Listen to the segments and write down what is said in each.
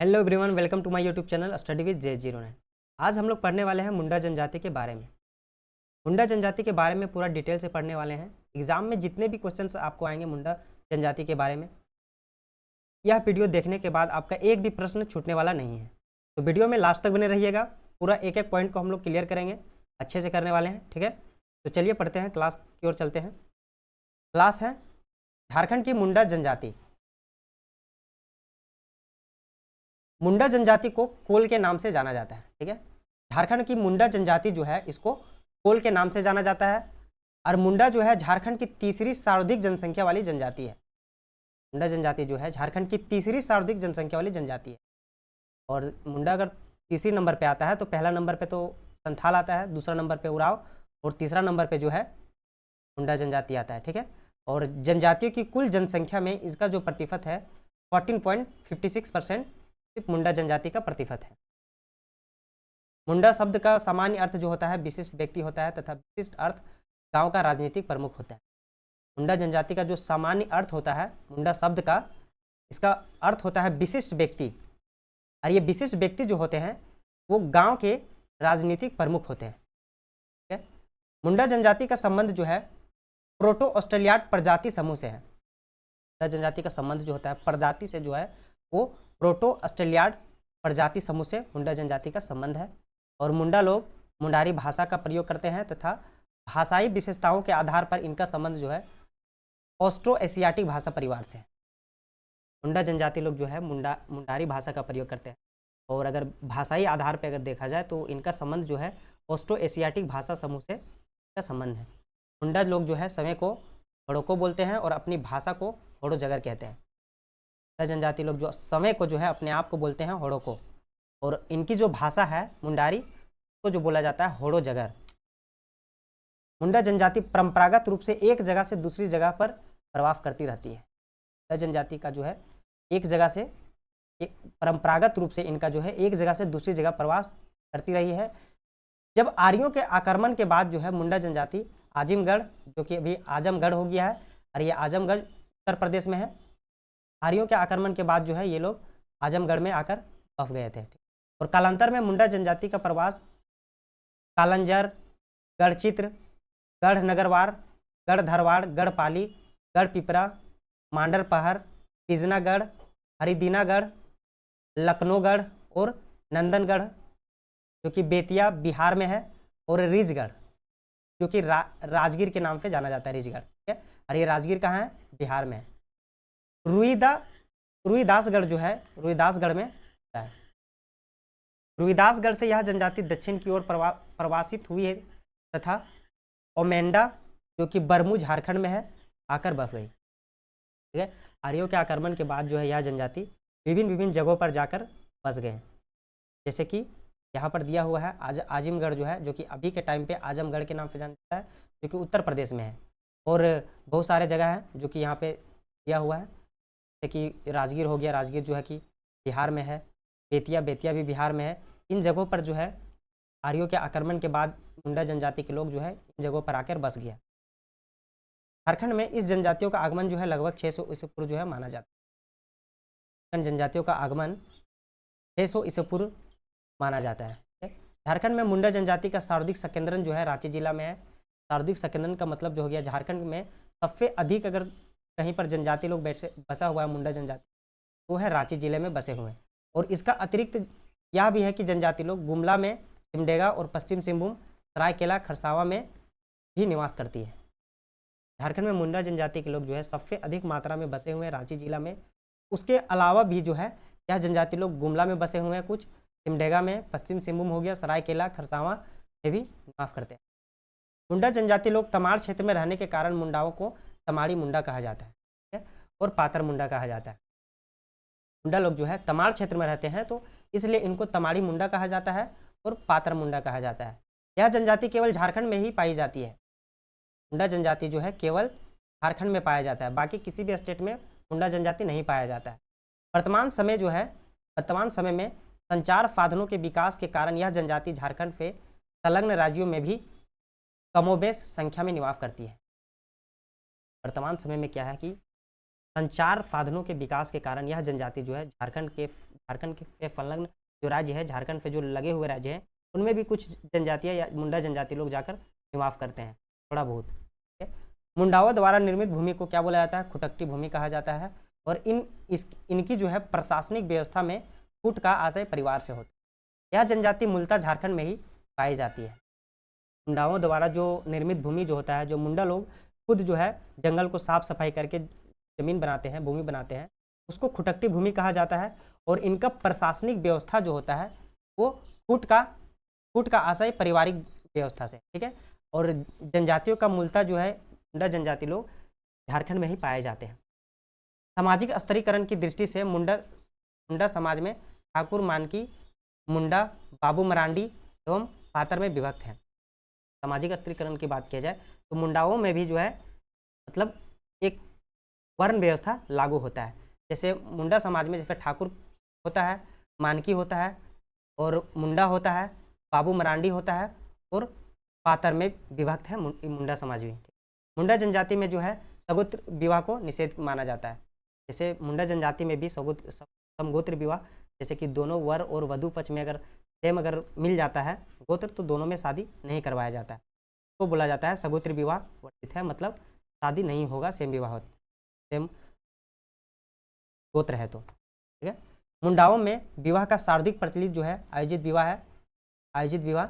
Hello everyone, welcome to my YouTube channel study with J09। आज हम लोग पढ़ने वाले हैं मुंडा जनजाति के बारे में। मुंडा जनजाति के बारे में पूरा डिटेल से पढ़ने वाले हैं। एग्जाम में जितने भी क्वेश्चंस आपको आएंगे मुंडा जनजाति के बारे में, यह वीडियो देखने के बाद आपका एक भी प्रश्न छूटने वाला नहीं है। तो वीडियो में लास्ट तक बने रहिएगा। पूरा एक एक पॉइंट को हम लोग क्लियर करेंगे, अच्छे से करने वाले हैं, ठीक है। तो चलिए पढ़ते हैं, क्लास की ओर चलते हैं। क्लास है झारखंड की मुंडा जनजाति। मुंडा जनजाति को कोल के नाम से जाना जाता है, ठीक है। झारखंड की मुंडा जनजाति जो है इसको कोल के नाम से जाना जाता है। और मुंडा जो है झारखंड की तीसरी सर्वाधिक जनसंख्या वाली जनजाति है। मुंडा जनजाति जो है झारखंड की तीसरी सर्वाधिक जनसंख्या वाली जनजाति है। और मुंडा अगर तीसरी नंबर पे आता है तो पहला नंबर पे तो संथाल आता है, दूसरा नंबर पे उराव और तीसरा नंबर पे जो है मुंडा जनजाति आता है, ठीक है। और जनजातियों की कुल जनसंख्या में इसका जो प्रतिशत है 14.56% सिर्फ मुंडा जनजाति का प्रतिशत है। मुंडा शब्द का सामान्य अर्थ जो होता है विशिष्ट व्यक्ति होता है तथा विशिष्ट अर्थ गांव का राजनीतिक प्रमुख होता है। मुंडा जनजाति का जो सामान्य अर्थ होता है मुंडा शब्द का, इसका अर्थ होता है विशिष्ट व्यक्ति। और ये विशिष्ट व्यक्ति जो होते हैं वो गांव के राजनीतिक प्रमुख होते हैं, ठीक है। मुंडा जनजाति का संबंध जो है प्रोटो ऑस्ट्रेलियाड प्रजाति समूह से है। मुंडा जनजाति का संबंध जो होता है प्रजाति से जो है वो प्रोटो ऑस्ट्रेलियाड प्रजाति समूह से मुंडा जनजाति का संबंध है। और मुंडा लोग मुंडारी भाषा का प्रयोग करते हैं तथा भाषाई विशेषताओं के आधार पर इनका संबंध जो है ऑस्ट्रो एशियाटिक भाषा परिवार से है। मुंडा जनजाति लोग जो है मुंडारी भाषा का प्रयोग करते हैं। और अगर भाषाई आधार पर अगर देखा जाए तो इनका संबंध जो है ऑस्ट्रो एशियाटिक भाषा समूह से का संबंध है। मुंडा लोग जो है समय को हड़ोको बोलते हैं और अपनी भाषा को होड़ो जगर कहते हैं। जनजाति लोग जो समय को जो है अपने आप को बोलते हैं होड़ो को, और इनकी जो भाषा है मुंडारी को जो बोला जाता है होड़ो जगर। मुंडा जनजाति परंपरागत रूप से एक जगह से दूसरी जगह पर प्रवास करती रहती है। मुंडा जनजाति का जो है एक जगह से परंपरागत रूप से इनका जो है एक जगह से दूसरी जगह प्रवास करती रही है। जब आर्यों के आक्रमण के बाद जो है मुंडा जनजाति आजिमगढ़, जो कि अभी आजमगढ़ हो गया है, और ये आजमगढ़ उत्तर प्रदेश में है। आर्यों के आक्रमण के बाद जो है ये लोग आजमगढ़ में आकर बस गए थे। और कालांतर में मुंडा जनजाति का प्रवास कालंजर, गढ़चित्र, गढ़ नगरवार, गढ़ धरवाड़, गढ़ पाली, गढ़ पिपरा, मांडर पहाड़, पिजनागढ़, हरिदीनागढ़, लखनऊगढ़ और नंदनगढ़ जो कि बेतिया बिहार में है, और रिजगढ़ जो कि राजगीर के नाम से जाना जाता है, रिजगढ़, ठीक है। और ये राजगीर कहाँ है? बिहार में है। रुईदासगढ़ जो है रुईदासगढ़ में है। रुईदासगढ़ से यह जनजाति दक्षिण की ओर प्रवासित हुई है तथा ओमेंडा जो कि बरमू झारखंड में है आकर बस गई, ठीक है। आर्यों के आक्रमण के बाद जो है यह जनजाति विभिन्न जगहों पर जाकर बस गए, जैसे कि यहाँ पर दिया हुआ है आजमगढ़ जो है, जो कि अभी के टाइम पे आजमगढ़ के नाम से जाना जाता है, जो कि उत्तर प्रदेश में है। और बहुत सारे जगह हैं जो कि यहाँ पे दिया हुआ है, जैसे कि राजगीर हो गया, राजगीर जो है कि बिहार में है, बेतिया भी बिहार में है। इन जगहों पर जो है आर्यों के आक्रमण के बाद मुंडा जनजाति के लोग जो है इन जगहों पर आकर बस गया। झारखंड में इस जनजातियों का आगमन जो है लगभग 600 ईसा पूर्व जो है माना जाता है। जनजातियों का आगमन 600 ईसा पूर्व माना जाता है। झारखंड में मुंडा जनजाति का सर्वाधिक संकेंद्रण जो है रांची जिला में है। सर्वाधिक संकेंद्रण का मतलब जो हो गया झारखंड में सबसे अधिक अगर कहीं पर जनजाति लोग बसा हुआ है मुंडा जनजाति, वो है रांची जिले में बसे हुए हैं। और इसका अतिरिक्त यह भी है कि जनजाति लोग गुमला में, सिमडेगा और पश्चिम सिंहभूम, सरायकेला, खरसावा में भी निवास करती है। झारखंड में मुंडा जनजाति के लोग जो है सबसे अधिक मात्रा में बसे हुए हैं रांची जिला में। उसके अलावा भी जो है यह जनजाति लोग गुमला में बसे हुए हैं, कुछ सिमडेगा में, पश्चिम सिंहभूम हो गया, सरायकेला, खरसावा में भी निवास करते हैं। मुंडा जनजाति लोग तमाड़ क्षेत्र में रहने के कारण मुंडाओं को तमाड़ी मुंडा कहा जाता है, ठीक है, और पातर मुंडा कहा जाता है। मुंडा लोग जो है तमाड़ क्षेत्र में रहते हैं तो इसलिए इनको तमाड़ी मुंडा कहा जाता है और पातर मुंडा कहा जाता है। यह जनजाति केवल झारखंड में ही पाई जाती है। मुंडा जनजाति जो है केवल झारखंड में पाया जाता है, बाकी किसी भी स्टेट में मुंडा जनजाति नहीं पाया जाता है। वर्तमान समय में संचार साधनों के विकास के कारण यह जनजाति झारखंड से संलग्न राज्यों में भी कमोबेश संख्या में निवास करती है। वर्तमान समय में क्या है कि संचार साधनों के विकास के कारण यह जनजाति जो है झारखंड के झारखंड के संलग्न जो राज्य है, झारखंड पे जो लगे हुए राज्य हैं, उनमें भी कुछ जनजातियाँ या मुंडा जनजाति लोग जाकर निवास करते हैं थोड़ा बहुत। ठीक है। मुंडाओं द्वारा निर्मित भूमि को क्या बोला जाता है? खुटकटी भूमि कहा जाता है। और इनकी जो है प्रशासनिक व्यवस्था में खुट का आशय परिवार से होता है। यह जनजाति मूलतः झारखंड में ही पाई जाती है। मुंडाओं द्वारा जो निर्मित भूमि जो होता है, जो मुंडा लोग खुद जो है जंगल को साफ सफाई करके जमीन बनाते हैं, भूमि बनाते हैं, उसको खुटकटी भूमि कहा जाता है। और इनका प्रशासनिक व्यवस्था जो होता है वो खुट का आशय पारिवारिक व्यवस्था से। ठीक है। और जनजातियों का मूलतः जो है मुंडा जनजाति लोग झारखंड में ही पाए जाते हैं। सामाजिक स्तरीकरण की दृष्टि से मुंडा समाज में ठाकुर, मानकी, मुंडा, बाबू मरांडी एवं पातर में विभक्त हैं। सामाजिक स्तरीकरण की बात किया जाए तो मुंडाओं में भी जो है मतलब एक वर्ण व्यवस्था लागू होता है। जैसे मुंडा समाज में जैसे ठाकुर होता है, मानकी होता है और मुंडा होता है, बाबू मरांडी होता है और पातर में विभक्त है मुंडा समाज में। मुंडा जनजाति में जो है सगोत्र विवाह को निषेध माना जाता है। जैसे मुंडा जनजाति में भी समगोत्र विवाह, जैसे कि दोनों वर और वधु पक्ष में अगर सेम अगर मिल जाता है गोत्र तो दोनों में शादी नहीं करवाया जाता है, तो बोला जाता है सगोत्र विवाह वर्जित है, मतलब शादी नहीं होगा सेम विवाह सेम गोत्र है तो। ठीक है। मुंडाओं में विवाह का सर्वाधिक प्रचलित जो है आयोजित विवाह है। आयोजित विवाह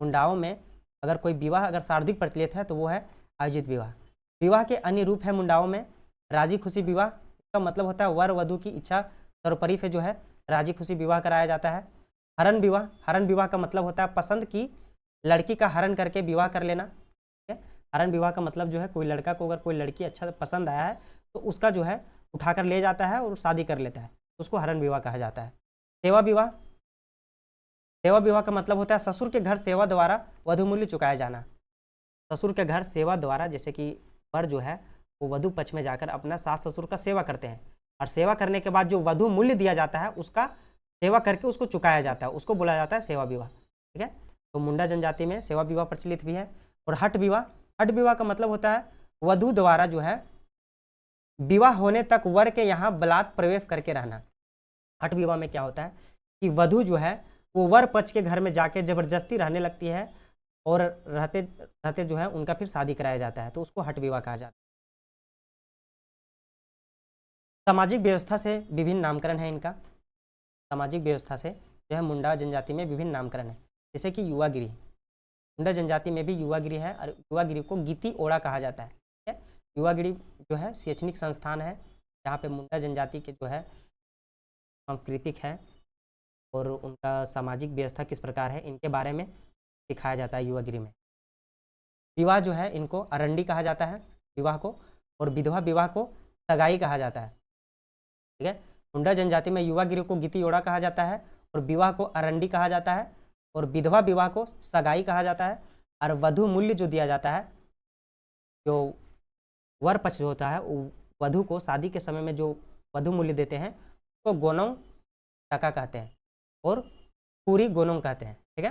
मुंडाओं में अगर कोई विवाह अगर सर्वाधिक प्रचलित है तो वो है आयोजित विवाह। विवाह के अन्य रूप है मुंडाओं में राजी खुशी विवाह, इसका मतलब होता है वर वधु की इच्छा सर्वोपरि पे जो है राजी खुशी विवाह कराया जाता है। हरण विवाह, हरण विवाह का मतलब होता है पसंद की लड़की का हरण करके विवाह कर लेना। ठीक है। हरण विवाह का मतलब जो है कोई लड़का को अगर कोई लड़की अच्छा पसंद आया है तो उसका जो है उठाकर ले जाता है और शादी कर लेता है, उसको हरण विवाह कहा जाता है। सेवा विवाह, सेवा विवाह का मतलब होता है ससुर के घर सेवा द्वारा वधु मूल्य चुकाया जाना। ससुर के घर सेवा द्वारा, जैसे कि वर जो है वो वधु पक्ष में जाकर अपना सास ससुर का सेवा करते हैं और सेवा करने के बाद जो वधु मूल्य दिया जाता है उसका सेवा करके उसको चुकाया जाता है, उसको बोला जाता है सेवा विवाह। ठीक है। तो मुंडा जनजाति में सेवा विवाह प्रचलित भी है। और हठ विवाह, हठ विवाह का मतलब होता है वधु द्वारा जो है विवाह होने तक वर के यहाँ बलात् प्रवेश करके रहना। हठ विवाह में क्या होता है कि वधु जो है वो वर पक्ष के घर में जाके जबरदस्ती रहने लगती है और रहते रहते जो है उनका फिर शादी कराया जाता है, तो उसको हठ विवाह कहा जाता है। सामाजिक व्यवस्था से विभिन्न नामकरण है इनका। सामाजिक व्यवस्था से जो है मुंडा जनजाति में विभिन्न नामकरण है, जैसे कि युवागिरी। मुंडा जनजाति में भी युवागिरी है और युवागिरी को गीति ओड़ा कहा जाता है। ठीक है। युवागिरी जो है शैक्षणिक संस्थान है जहाँ पे मुंडा जनजाति के जो है सांस्कृतिक है और उनका सामाजिक व्यवस्था किस प्रकार है इनके बारे में सिखाया जाता है युवागिरी में। विवाह जो है इनको अरंडी कहा जाता है विवाह को, और विधवा विवाह को सगाई कहा जाता है। ठीक है। मुंडा जनजाति में युवागिरी को गीति ओड़ा कहा जाता है और विवाह को अरंडी कहा जाता है और विधवा विवाह को सगाई कहा जाता है। और वधु मूल्य जो दिया जाता है, जो वर पक्ष होता है वधु को शादी के समय में जो वधु मूल्य देते हैं तो गोनोंग टका कहते हैं और कुरी गोनोंग कहते हैं। ठीक है।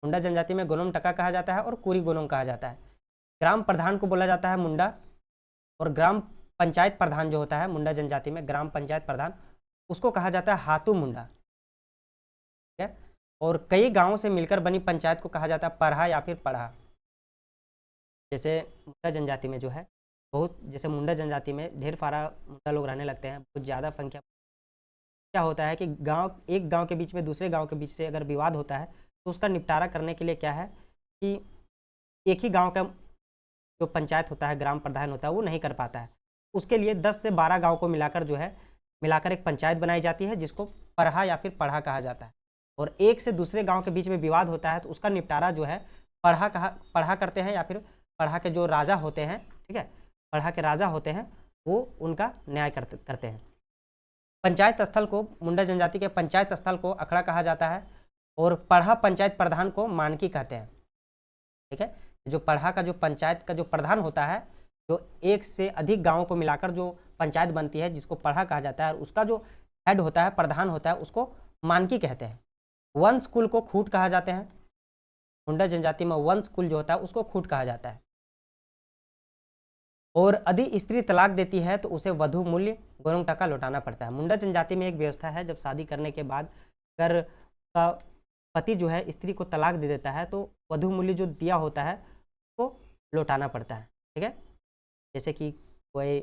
मुंडा जनजाति में गोनोंग टका कहा जाता है और कुरी गोनोंग कहा जाता है। ग्राम प्रधान को बोला जाता है मुंडा, और ग्राम पंचायत प्रधान जो होता है मुंडा जनजाति में ग्राम पंचायत प्रधान उसको कहा जाता है हाथू मुंडा। ठीक है। और कई गांवों से मिलकर बनी पंचायत को कहा जाता है परहा या फिर पढ़ा। जैसे मुंडा जनजाति में जो है बहुत, जैसे मुंडा जनजाति में ढेर सारा मुंडा लोग रहने लगते हैं, बहुत ज़्यादा संख्या। क्या होता है कि एक गांव के बीच में दूसरे गांव के बीच से अगर विवाद होता है तो उसका निपटारा करने के लिए क्या है कि एक ही गांव का जो पंचायत होता है, ग्राम प्रधान होता है, वो नहीं कर पाता है। उसके लिए 10 से 12 गांव को मिलाकर एक पंचायत बनाई जाती है जिसको परहा या फिर पढ़ा कहा जाता है। और एक से दूसरे गांव के बीच में विवाद होता है तो उसका निपटारा जो है पढ़ा करते हैं या फिर पढ़ा के जो राजा होते हैं, ठीक है, पढ़ा के राजा होते हैं वो उनका न्याय करते हैं। पंचायत स्थल को, मुंडा जनजाति के पंचायत स्थल को अखड़ा कहा जाता है और पढ़ा पंचायत प्रधान को मानकी कहते हैं। ठीक है। जो पढ़ा का जो पंचायत का जो प्रधान होता है, जो एक से अधिक गांवों को मिलाकर जो पंचायत बनती है जिसको पढ़ा कहा जाता है, और उसका जो हेड होता है, प्रधान होता है, उसको मानकी कहते हैं। वंश कुल को खूट कहा जाते हैं। मुंडा जनजाति में वंश कुल जो होता है उसको खूट कहा जाता है। और यदि स्त्री तलाक देती है तो उसे वधु मूल्य गोनों टका लौटाना पड़ता है। मुंडा जनजाति में एक व्यवस्था है, जब शादी करने के बाद अगर का पति जो है स्त्री को तलाक दे देता है तो वधु मूल्य जो दिया होता है वो लौटाना पड़ता है। ठीक है, जैसे कि कोई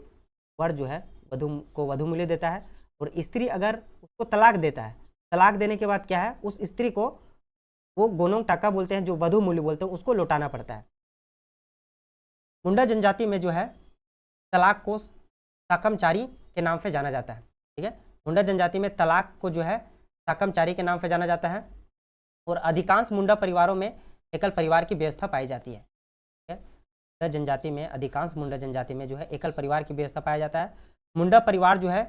वर जो है वधु को वधु मूल्य देता है और स्त्री अगर उसको तलाक देता है, तलाक देने के बाद क्या है उस स्त्री को वो गोनों टका बोलते हैं, जो वधु मूल्य बोलते हैं, उसको लौटाना पड़ता है। मुंडा जनजाति में जो है तलाक को साकमचारी के नाम से जाना जाता है। ठीक है, मुंडा जनजाति में तलाक को जो है साकमचारी के नाम से जाना जाता है और अधिकांश मुंडा परिवारों में एकल परिवार की व्यवस्था पाई जाती है। ठीक है, मुंडा जनजाति में अधिकांश मुंडा जनजाति में जो है एकल परिवार की व्यवस्था पाया जाता है। मुंडा परिवार जो है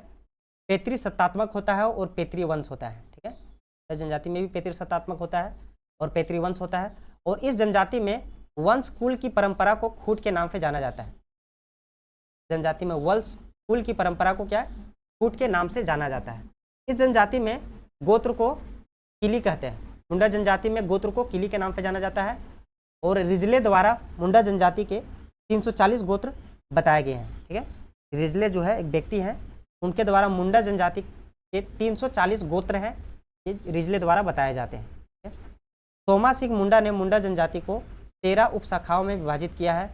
पैतृसत्तात्मक होता है और पैतृ वंश होता है। ठीक है, मुंडा जनजाति में भी पैतृसत्तात्मक होता है और पैतृ वंश होता है और इस जनजाति में वंश कुल की परंपरा को खूट के नाम से जाना जाता है। जनजाति में वंश कुल की परंपरा को क्या है, खूट के नाम से जाना जाता है। इस जनजाति में गोत्र को किली कहते हैं। मुंडा जनजाति में गोत्र को किली के नाम से जाना जाता है और रिजले द्वारा मुंडा जनजाति के 340 गोत्र बताए गए हैं। ठीक है, रिजले जो है एक व्यक्ति हैं, उनके द्वारा मुंडा जनजाति के 340 गोत्र हैं, ये रिजले द्वारा बताए जाते हैं। ठीक है? तोमा सिंह मुंडा ने मुंडा जनजाति को 13 उपशाखाओं में विभाजित किया है,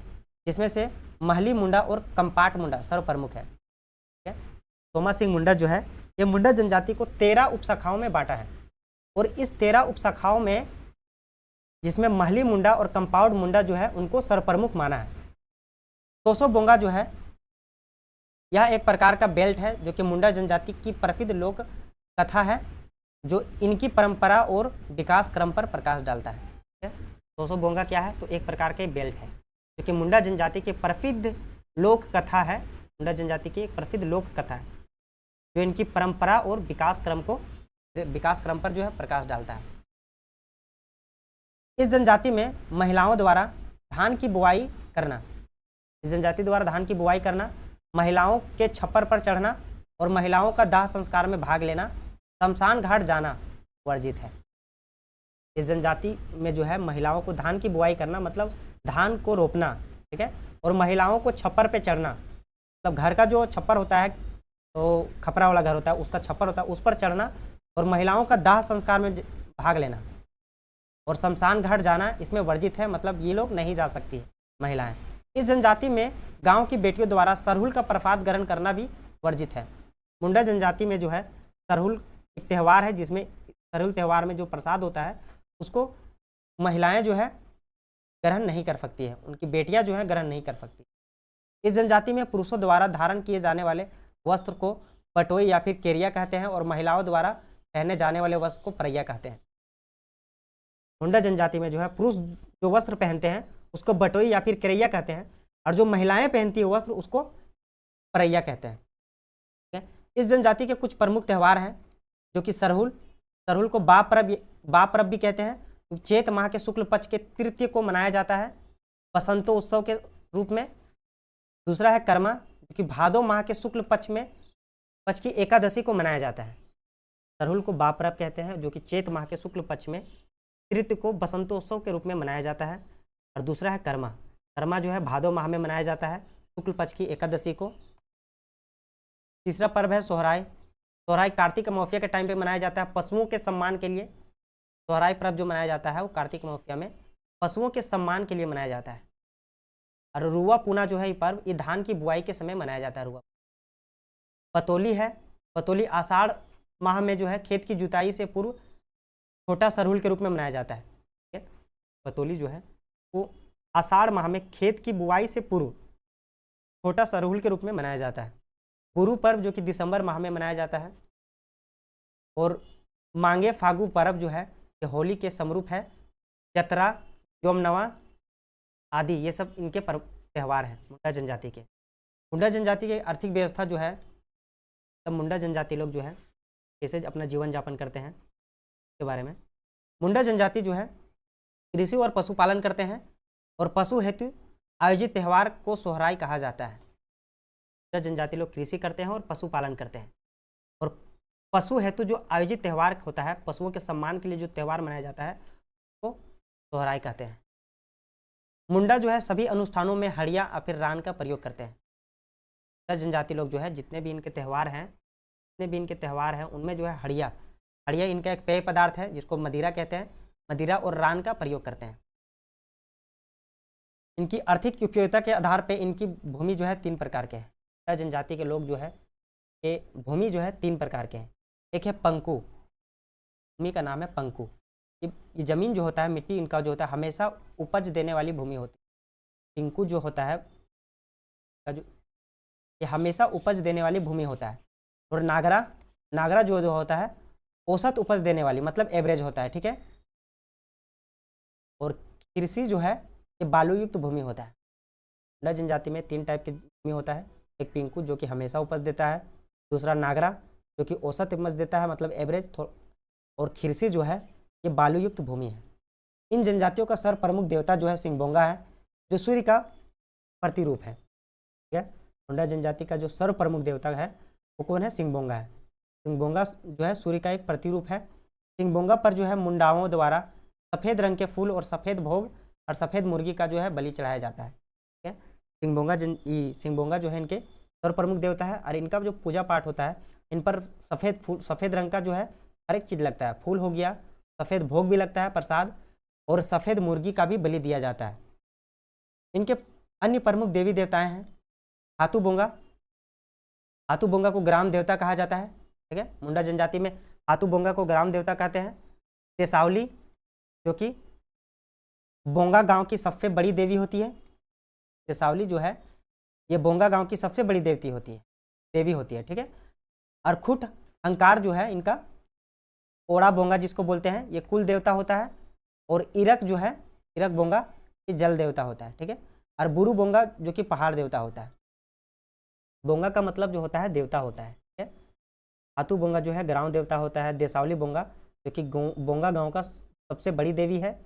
जिसमें से महली मुंडा और कंपाट मुंडा सर्वप्रमुख है। ठीक है, तोमा सिंह मुंडा जो है ये मुंडा जनजाति को 13 उपशाखाओं में बांटा है और इस 13 उपशाखाओं में जिसमें महली मुंडा और कंपाउंड मुंडा जो है उनको सर्वप्रमुख माना है। तोसो बोंगा जो है यह एक प्रकार का बेल्ट है जो कि मुंडा जनजाति की प्रसिद्ध लोक कथा है, जो इनकी परंपरा और विकास क्रम पर प्रकाश डालता है। ठीक है, तोसो बोंगा क्या है, तो एक प्रकार का बेल्ट है जो कि मुंडा जनजाति की प्रसिद्ध लोक कथा है। मुंडा जनजाति की एक प्रसिद्ध लोक कथा है जो इनकी परंपरा और विकास क्रम पर जो है प्रकाश डालता है। इस जनजाति में महिलाओं द्वारा धान की बुआई करना, इस जनजाति द्वारा धान की बुआई करना, महिलाओं के छप्पर पर चढ़ना और महिलाओं का दाह संस्कार में भाग लेना, शमशान घाट जाना वर्जित है। इस जनजाति में जो है महिलाओं को धान की बुआई करना मतलब धान को रोपना, ठीक है, और महिलाओं को छप्पर पे चढ़ना मतलब घर का जो छप्पर होता है तो खपरा वाला घर होता है, उसका छप्पर होता है, उस पर चढ़ना और महिलाओं का दाह संस्कार में भाग लेना और शमशान घाट जाना इसमें वर्जित है, मतलब ये लोग नहीं जा सकती महिलाएं। इस जनजाति में गांव की बेटियों द्वारा सरहुल का प्रसाद ग्रहण करना भी वर्जित है। मुंडा जनजाति में जो है सरहुल एक त्यौहार है, जिसमें सरहुल त्यौहार में जो प्रसाद होता है उसको महिलाएं जो है ग्रहण नहीं कर सकती है, उनकी बेटियां जो है ग्रहण नहीं कर सकती। इस जनजाति में पुरुषों द्वारा धारण किए जाने वाले वस्त्र को पटोई या फिर केरिया कहते हैं और महिलाओं द्वारा पहने जाने वाले वस्त्र को परैया कहते हैं। मुंडा जनजाति में जो है पुरुष जो वस्त्र पहनते हैं उसको बटोई या फिर केरिया कहते हैं और जो महिलाएं पहनती है वस्त्र उसको परैया कहते हैं। ठीक है, इस जनजाति के कुछ प्रमुख त्यौहार हैं जो कि सरहुल को बा परब भी कहते हैं, चैत माह के शुक्ल पक्ष के तृतीय को मनाया जाता है बसंतोत्सव के रूप में। दूसरा है कर्मा जो कि भादो माह के शुक्ल पक्ष की एकादशी को मनाया जाता है। सरहुल को बा परब कहते हैं जो कि चैत माह के शुक्ल पक्ष में तृतीय को बसंतोत्सव के रूप में मनाया जाता है। और दूसरा है कर्मा जो है भादो माह में मनाया जाता है शुक्ल पक्ष की एकादशी को। तीसरा पर्व है सोहराई कार्तिक अमावस्या के टाइम पे मनाया जाता है पशुओं के सम्मान के लिए। सोहराई पर्व जो मनाया जाता है वो कार्तिक अमावस्या में पशुओं के सम्मान के लिए मनाया जाता है। और रुआ पूना जो है ये पर्व ये धान की बुआई के समय मनाया जाता है। रुआ पतोली है, पतोली आषाढ़ माह में जो है खेत की जुताई से पूर्व छोटा सरहुल के रूप में मनाया जाता है। ठीक है, पतोली जो है वो आषाढ़ माह में खेत की बुआई से पूर्व छोटा सरहुल के रूप में मनाया जाता है। गुरु पर्व जो कि दिसंबर माह में मनाया जाता है। और मांगे फागु पर्व जो है ये होली के समरूप है। जतरा, जोमनवा आदि ये सब इनके त्यौहार हैं मुंडा जनजाति के। मुंडा जनजाति की आर्थिक व्यवस्था जो है तब मुंडा जनजाति लोग जो है कैसे अपना जीवन यापन करते हैं के बारे में। मुंडा जनजाति जो है कृषि और पशुपालन करते हैं और पशु हेतु आयोजित त्यौहार को सोहराई कहा जाता है। मुंडा जनजाति लोग कृषि करते हैं और पशुपालन करते हैं और पशु हेतु जो आयोजित त्यौहार होता है, पशुओं के सम्मान के लिए जो त्यौहार मनाया जाता है वो सोहराई कहते हैं। मुंडा जो है सभी अनुष्ठानों में हड़िया या फिर रान का प्रयोग करते हैं। मुंडा जनजाति लोग जो है जितने भी इनके त्यौहार हैं उनमें जो है हड़िया इनका एक पेय पदार्थ है जिसको मदिरा कहते हैं। मदिरा और रान का प्रयोग करते हैं। इनकी आर्थिक उपयोगिता के आधार पे इनकी भूमि जो है 3 प्रकार के हैं। जनजाति के लोग जो है ये भूमि जो है 3 प्रकार के हैं। एक है पंकु, भूमि का नाम है पंकु। ये जमीन जो होता है, मिट्टी इनका जो होता है हमेशा उपज देने वाली भूमि होती है। पिंकू जो होता है ये हमेशा उपज देने वाली भूमि होता है। और नागरा जो होता है औसत उपज देने वाली, मतलब एवरेज होता है, ठीक है। और कृषि जो है ये बालूयुक्त भूमि होता है। मुंडा जनजाति में 3 टाइप की भूमि होता है। एक पिंकू जो कि हमेशा उपज देता है, दूसरा नागरा जो कि औसत उपज देता है मतलब एवरेज, और खिरसी जो है ये बालूयुक्त भूमि है। इन जनजातियों का सर्व प्रमुख देवता जो है सिंगबोंगा है, जो सूर्य का प्रतिरूप है, ठीक है। मुंडा जनजाति का जो सर्व प्रमुख देवता है वो कौन है? सिंगबोंगा है। सिंगबोंगा जो है सूर्य का एक प्रतिरूप है। सिंगबोंगा पर जो है मुंडाओं द्वारा सफ़ेद रंग के फूल और सफ़ेद भोग और सफ़ेद मुर्गी का जो है बलि चढ़ाया जाता है, ठीक है। सिंगबोंगा जो है इनके सर्व प्रमुख देवता है। और इनका जो पूजा पाठ होता है इन पर सफ़ेद रंग का जो है हर एक चीज़ लगता है। फूल हो गया, सफ़ेद भोग भी लगता है, प्रसाद, और सफ़ेद मुर्गी का भी बलि दिया जाता है। इनके अन्य प्रमुख देवी देवताएं हैं हाथूबोंगा को ग्राम देवता कहा जाता है, ठीक है। मुंडा जनजाति में हाथूबोंगा को ग्राम देवता कहते हैं। तेसावली जो कि बोंगा गांव की सबसे बड़ी देवी होती है। तेसावली जो है ये बोंगा गांव की सबसे बड़ी देवी होती है, ठीक है। और खुट अंकार जो है इनका ओड़ा बोंगा जिसको बोलते हैं ये कुल देवता होता है। और इरक जो है इरक बोंगा ये जल देवता होता है, ठीक है। और बुरु बोंगा जो कि पहाड़ देवता होता है। बोंगा का मतलब जो होता है देवता होता है, ठीक है। हाथू बोंगा जो है ग्राम देवता होता है। देसावली बोंगा जो कि बोंगा गांव का सबसे बड़ी देवी है।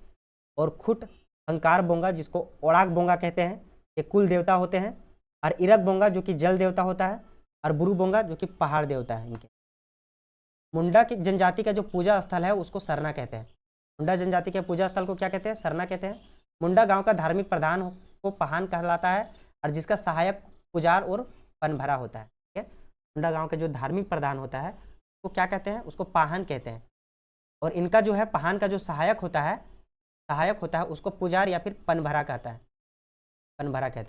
और खुट अंकार बोंगा जिसको ओड़ाक बोंगा कहते हैं ये कुल देवता होते हैं। और इरक बोंगा जो कि जल देवता होता है। और बुरु बोंगा जो कि पहाड़ देवता है इनके। मुंडा की जनजाति का जो पूजा स्थल है उसको सरना कहते हैं। मुंडा जनजाति के पूजा स्थल को क्या कहते हैं? सरना कहते हैं। मुंडा गांव का धार्मिक प्रधान को पहान कहलाता है और जिसका सहायक पुजार और पनभरा होता है, ठीक है। मुंडा गांव के जो धार्मिक प्रधान होता है वो क्या कहते हैं? उसको पाहन कहते हैं। और इनका जो है पहान का जो सहायक होता है उसको पुजार या फिर पनभरा कहते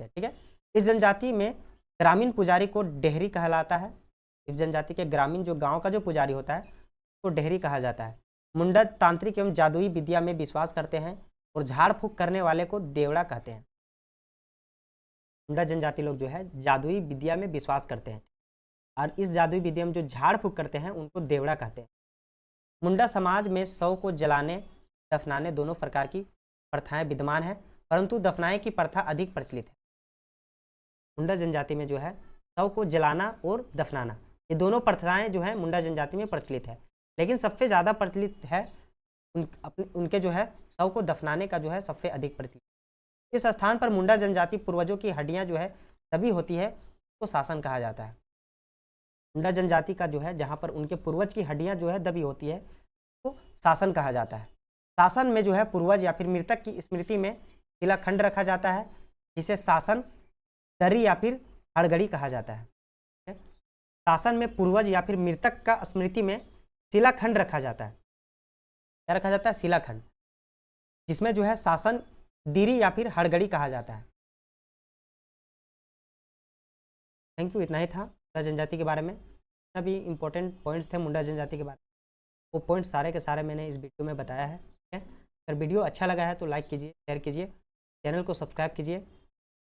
हैं, ठीक है। इस जनजाति में ग्रामीण पुजारी को डेहरी कहलाता है। इस जनजाति के ग्रामीण जो गांव का जो पुजारी होता है उसको डेहरी कहा जाता है। मुंडा तांत्रिक एवं जादुई विद्या में विश्वास करते हैं और झाड़ फूक करने वाले को देवड़ा कहते हैं। मुंडा जनजाति लोग जो है जादुई विद्या में विश्वास करते हैं और इस जादुई विद्या में जो झाड़ फूक करते हैं उनको देवड़ा कहते हैं। मुंडा समाज में शव को जलाने दफनाने दोनों प्रकार की प्रथाएं विद्यमान है, परंतु दफनाए की प्रथा अधिक प्रचलित है। मुंडा जनजाति में जो है शव को जलाना और दफनाना ये दोनों प्रथाएं जो है मुंडा जनजाति में प्रचलित है, लेकिन सबसे ज़्यादा प्रचलित है उनके जो है शव को दफनाने का जो है सबसे अधिक प्रचलित। इस स्थान पर मुंडा जनजाति पूर्वजों की हड्डियां जो है दबी होती है तो शासन कहा जाता है। मुंडा जनजाति का जो है जहाँ पर उनके पूर्वज की हड्डियां जो है दबी होती है तो शासन कहा जाता है। शासन में जो है पूर्वज या फिर मृतक की स्मृति में शिलाखंड रखा जाता है जिसे शासन दरी या फिर हड़गड़ी कहा जाता है। शासन में पूर्वज या फिर मृतक का स्मृति में शिलाखंड रखा जाता है। क्या रखा जाता है? शिलाखंड, जिसमें जो है शासन दीरी या फिर हड़गड़ी कहा जाता है। थैंक यू, इतना ही था मुंडा जनजाति के बारे में। जितना भी इंपॉर्टेंट पॉइंट्स थे मुंडा जनजाति के बारे में वो पॉइंट सारे के सारे मैंने इस वीडियो में बताया है, ठीक है। अगर वीडियो अच्छा लगा है तो लाइक कीजिए, शेयर कीजिए, चैनल को सब्सक्राइब कीजिए।